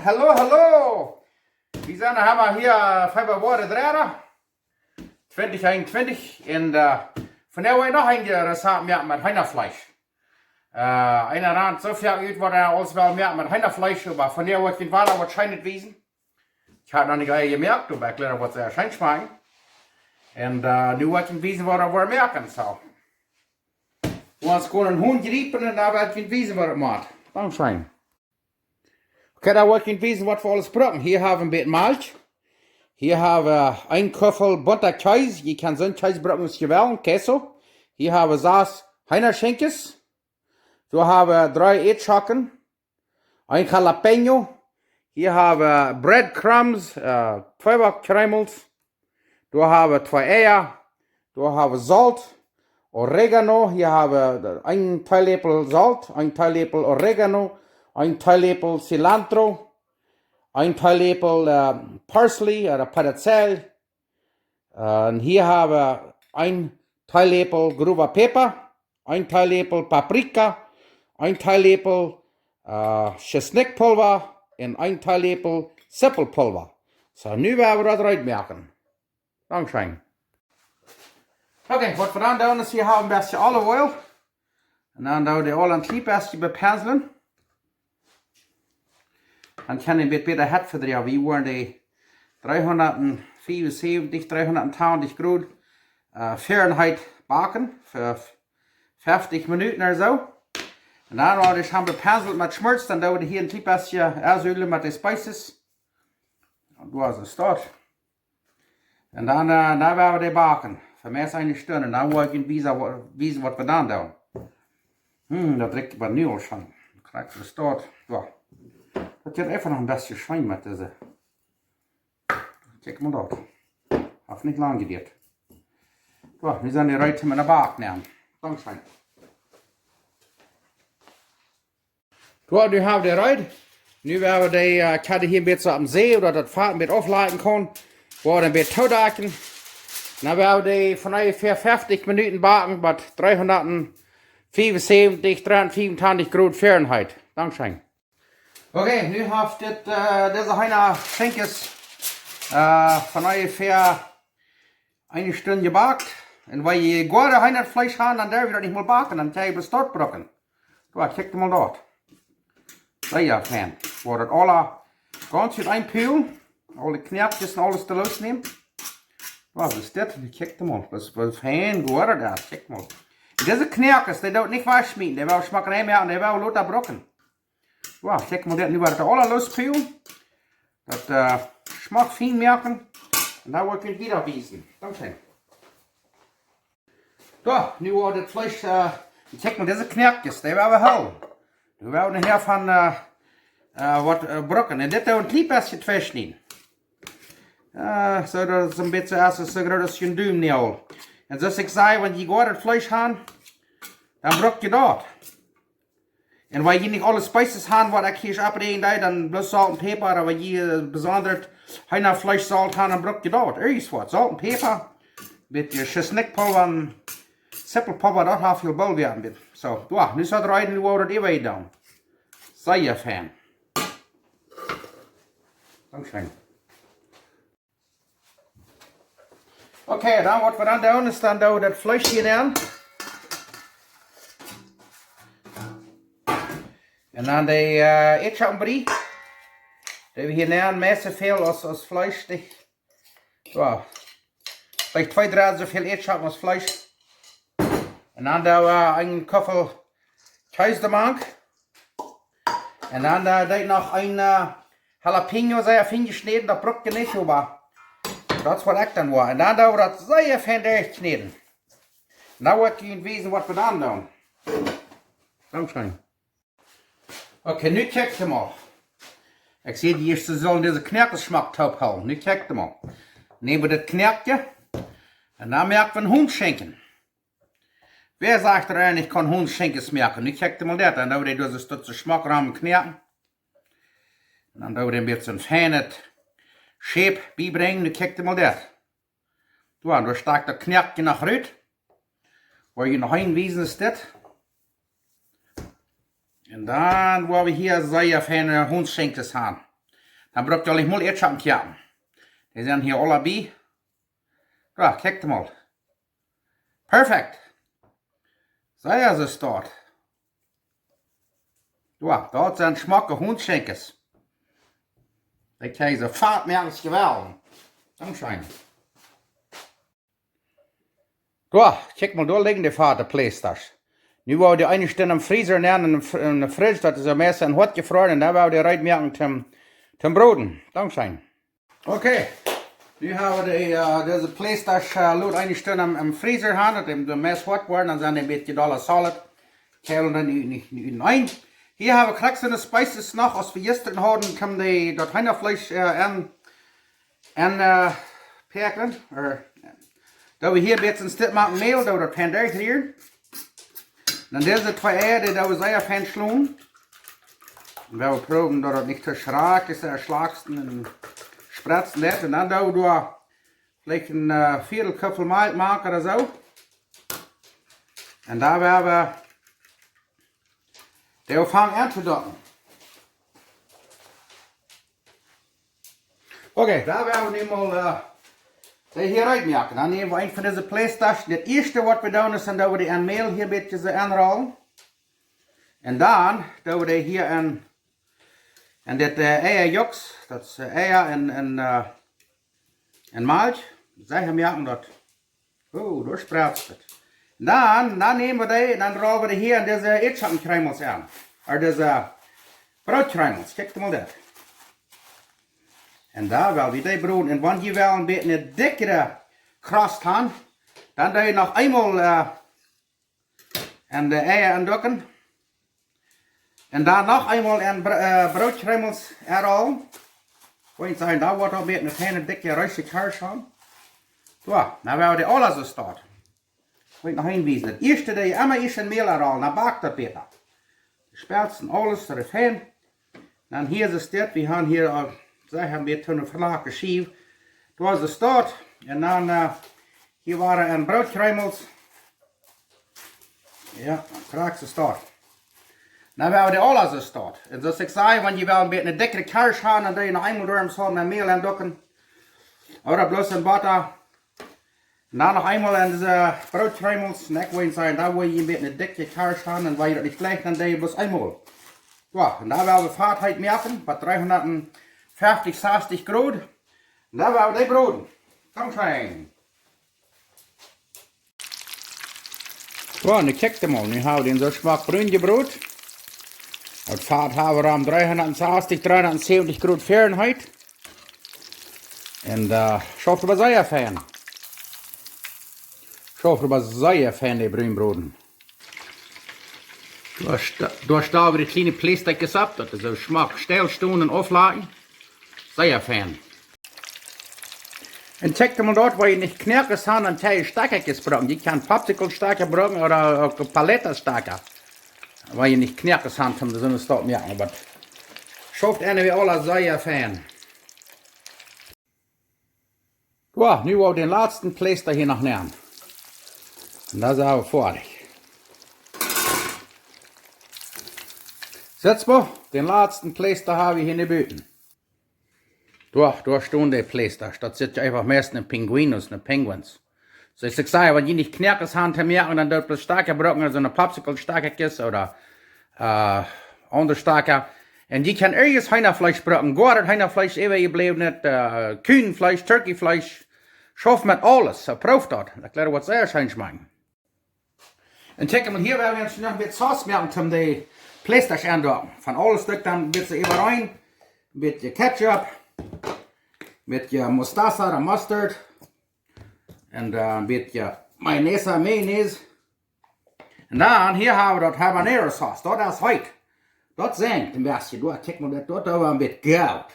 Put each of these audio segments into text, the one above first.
hallo. Wir sind, haben wir hier Februar 2021 und von der Weise noch ein Rezapt mit Hühnerfleisch. Einer Rand so viel gut, was er auswählt mit Hühnerfleisch, aber von der Weise war er wahrscheinlich gewesen. Ich habe noch nicht gemerkt, aber erklären, was er scheint schmecken. Und nu wird ich wissen, was er merken soll. Wir haben gewoon een Hund geriepen en daar werd je wissen, wat het maakt. Dankzij. Okay, da wollte ich wissen, was wir alles brauchen. Hier haben wir ein bisschen Milch. Hier haben wir ein Kuffel Butterkäse. Je kann so ein Käse brauchen, als je will, Käse. Hier haben wir 6 schenjkes. Wir haben 3 ätschoken. Ein jalapeño. Hier haben wir Bread, crumbs, 2 kjremels. Wir haben 2 Eier. Wir haben Salz. Oregano, hier haben wir 1 teeläppel Salz, 1 teeläppel Oregano, 1 teeläppel cilantro, 1 teeläppel parsley oder petazeljg. Und hier haben wir 1 teeläppel grobe päppa, 1 teeläppel paprika, 1 teeläppel schisnick pulva und 1 teeläppel zippelpulver. So, nu werden wir das reinmachen. Dankeschön. Okay, wat we dan doen is hier hebben we een beetje olive oil. En dan doen we de olie een klein beetje bepenselen. Dan kan je een beetje beter het verdrijven. We worden die 375, 320 Grad Fahrenheit bakken. Voor 50 minuten of zo. En dan worden we bepenseld met schmutz. Dan doen we hier een klein beetje erzeulen met de spices. En dat is het. En dan werden we die bakken. Voor mij is het 1 Stunde. En dan wil ik wissen, wat we dan doen. Dat riecht maar nu al schon. Dan krijg je de start. Ja. Dat gaat even nog een beetje schijn met deze. Kijk maar dat. Heeft niet lang geduurd. Ja, nu zijn die ruit met de bak nemen. Dankzij. Ja, nu hebben we de ruit. Nu werden we die katten hier een beetje op de zee, zodat het vaart een beetje afleiden kan. We worden een beetje toedaken. Dan werden we die van ongeveer 50 minuten bakken met 375, 325 Grad Fahrenheit. Dankzij. Oké, nu heeft deze schenjkes van ongeveer 1 Stunde gebakt. En waar je goede Hühnerfleisch hebt, dan durf je dat niet meer bakken, dan kan je bestort brokken. Kijk, kijk maar dat. Zo ja, fan. Wordt het alle ganz in einpülen, alle knapjes en alles te losnemen. Wat is dit? Kijk maar, dat is fijn geworden daar, kijk maar. Deze knapjes, die doen niet waschmieten, die wil smaken niet meer en die wil laten brokken. Wow, kijk maar dit, nu wordt het alle lospülen. Dat smaakt fijn merken. En dan wordt het weer wiesen. Dankzij. Zo, nu wordt het vlees, kijk maar deze knapjes, die willen we houden. Nu willen we hier van wat brokken. En dit doen we een klein beetje versnijden. Zodat het een beetje als zo groot als je duimnagel. En zoals ik zei, wanneer je goed het vlees hebt, dan brok je dat. En wanneer je niet alle spices hebt wat ik hier opneem, dan bloß zout en peper. Maar wanneer je bijzonder Hühnerfleisch zout hebt, dan brok je dat. Ergens wat. Zout en peper. Met je schisnickpulver en zippelpulver, dat heeft veel bol werden. Zo, ja, nu staat er uit en nu wordt het even gedaan. Zeer fijn. Dankzij. Oké, dan wat we dan doen is dan doen we dat vlees hier aan. En dan de ätschoken. Die we hier aan meestal veel als vlees. Wow. Vielleicht 2, 3 zoveel ätschoken als vlees. En dan doen we een kuffel kaas maken. En dan deed nog een jalapeño sehr fijn gesneden, dat brok je niet, maar dat is wat ik dan wil. En dan doen we dat zeer fijn doorgesneden. Nou wil ik je weten wat we dan doen. Dankzij. Oké, nu kijk je maar. Ik zie die eerste zullen deze knakkersmak ophouden. Nu kijk je maar. Nemen we dit knakje. En dan merken we een Hundschenken. Wer sagt er eigentlich, ich kann Hundschenkes merken? Nu kijk je maar dat. En dan doen we dus tot de smakramen knaken. En dan doen we een beetje een fijne shape bijbrengen. Nu kijk je maar dat. Ja, dan staat dat knakje nog uit. Waar je nog een wezen is dit. En dan waar we hier zeer fijne Hundschenkes hebben. Dann braucht ihr euch mal ätschoken kjremels. Die sind hier alle bei. Da, kijkt mal. Perfekt. So ist es dort. Ja, dort sind schmakke Hundschenkes. Die kan je sofort merken geweldig. Dankeschön. Ja, kijk mal, da liegen die Vaterplästers. Nu wou die eine Stunde im Freezer nehmen, in der Fridge, das ist am meisten hot gefroren, und da wou die reinmerken zum Broden. Dankeschön. Okay, nu haben wir diese Plästers laut eine Stunde im Freezer haben, die meist hot worden, dann sind die ein bisschen dollar solid. Keilen dann nicht ein. Hier haben wir krax de spices nog, als we gisteren hadden, kan die dat Hühnerfleisch perken. Da we hier jetzt ein Stück machen Mehl, da wir das hier. Dann diese zwei Eier, die da wir sehr fein schlagen. Und wir proben, dass das nicht zu schrak ist, erschlagsten und spritzen das. Und dann da wir vielleicht ein Viertelköpfel Malek machen oder so. Und da werden wir die fangen an zu docken. Okay, da werden wir mal die hier reinmerken. Dann nehmen wir ein von diesen Plästers. Das erste, was wir tun, ist, dass wir die Mehl hier ein bisschen so anrollen. Und dann tun wir die hier in das Eierjucks, das Eier in Malch. Sie merken das. Oh, da spritzt es. Dann nehmen wir die, dann rollen wir die hier in diese ätschoken an. Oder diese Brotkjremels. Kijk mal das. Und da will wir die broden. Und wenn je ein bisschen dickere Krast haben, dann da noch einmal in die Eier andocken. Und dann noch einmal in Brotkjremels anrollen. Ich sagen, da wird auch ein bisschen eine dicke Reise Kirsch haben. So, dann werden wir die alle so starten. Ich will noch hinweisen. Das erste, das ihr immer in Mehl anrollen, dann backt das besser. Die Spelzen, alles, das ist hin. Dann hier ist das, wir haben hier, sagen wir, eine verlagte Schiebe. Da ist es dort. Und dann, hier waren ein Brotkjremels. Ja, dann kriegst du es dort. Dann werden wir die alle so dort. Und zoals ich sage, wenn ihr ein bisschen eine dickere Kirsch haben, dann noch einmal durch so mit Mehl andocken. Oder bloß in Butter. Und dann noch einmal in diese Brotkjremels. Und ich will sagen, da wo ihr ein bisschen eine dicke Kirsch haben, dann weil ihr das nicht schlecht, dann da bloß einmal. Ja, und da werden wir Fahrzeit merken, bei 350, 60 Grad. Und da werden wir die broden. Komm schon. So, und ich kijk mal, nu haben wir den so schmack brun gebrot. Das Fahrt haben wir am 360, 370 Grad Fahrenheit. Und schaut über sehr fein. Schaut über sehr fein, die Brünbroten. Da stehen wir die kleinen Plästchen ab, das ist so Schmack, stillstehen und aufladen. Sehr fein. Und checkt mal dort, wo ihr nicht Knirkes haben, dann kann ich Stärkes brauchen. Die kann Popsicle-Stärke brauchen oder Paletta-Stärke. Weil ihr nicht Knirkes haben, dann sind es dort mehr. Aber schaut einer wie alle sehr fein. Ja, nu wollen wir den letzten Pläster hier noch nehmen. Und da sind wir fertig. Setz mal, den letzten Pläster habe ich hier in den Büten. Da stehen die Pläster. Das sind einfach meistens Pinguinos, Penguins. So ich sage, wenn die nicht Knirkes haben, dann dort bloß Stärke brauchen, also eine Popsicle-Stärke oder andere Stärke. Und die kann irgendwas Hühnerfleisch brauchen. Gar Hühnerfleisch, ewig geblieben, nicht Kühnfleisch, Turkeyfleisch. Schaff mit alles. So, prof das. Ich erkläre, was sehr schön schmeckt. Und check mal, hier werden wir uns noch ein bisschen Sauce machen, um die Plästers andocken. Von alles Stück dann ein bisschen über rein. Ein bisschen Ketchup. Mit Mustache oder Mustard. Und ein bisschen Mayonnaise. Und dann hier haben wir das Habanero Sauce. Das ist heute. Das senkt ein bisschen. Du, guck mal, das war ein bisschen Gold.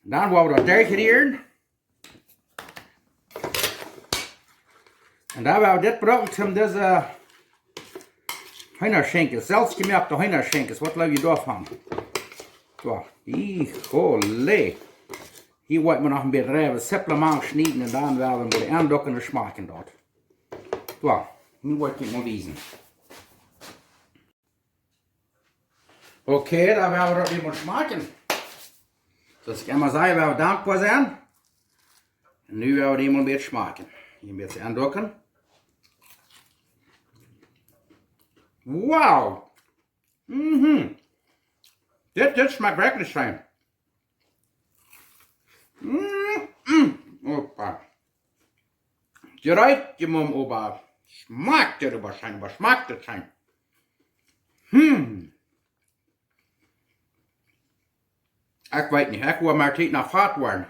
Und dann wollen wir das durchrühren. Und da werden wir das brauchen, um diese Hühnerschenkes, selbstgemachte Hühnerschenkes. Was glaube ich davon? So, holy. Hier wollen wir noch ein bisschen Zipplen schneiden und dann werden wir die andocken und schmecken dort. So, nun wollte ich mal wiesen. Okay, da werden wir das mal schmecken. Das kan maar zijn waar we dankbaar zijn. En nu gaan we die een beetje smaken. Hier een beetje aandokken. Wauw. Dit smaakt werkelijk fijn. Opa. Je ruikt je mom opa. Smaakt het waarschijnlijk. Wat smaakt het zijn? Ik weet niet. Ik wil maar tijd naar vat worden.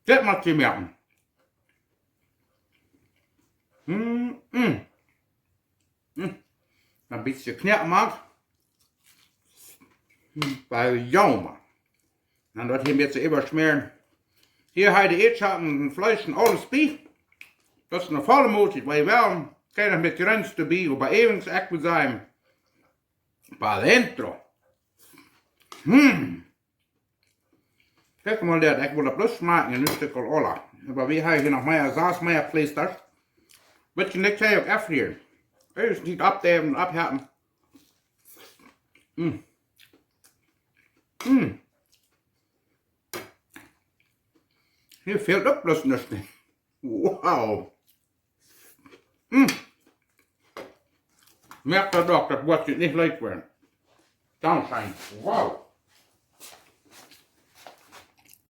Dit moet je merken. Een beetje knap maakt. Bij jammer. En dat hier een beetje überschmieren. Hier heb je de ätschoken, Fleisch en alles bij. Dat is een volle maaltijd, waar je wel krijgt met grens erbij, maar even echt moet zijn. Bij dentro. Kijk maar dit, ik wil het plus maken en een stuk ola. Maar wie heeft hier nog meer saus, meer vlees? Wat je niks ook even hier. Eerst niet opdeven en ophappen. Hier fehlt ook bloß nichts. Wow. Merkt dat ook, dat wordt je niet leuk worden. Dan zijn. Wow.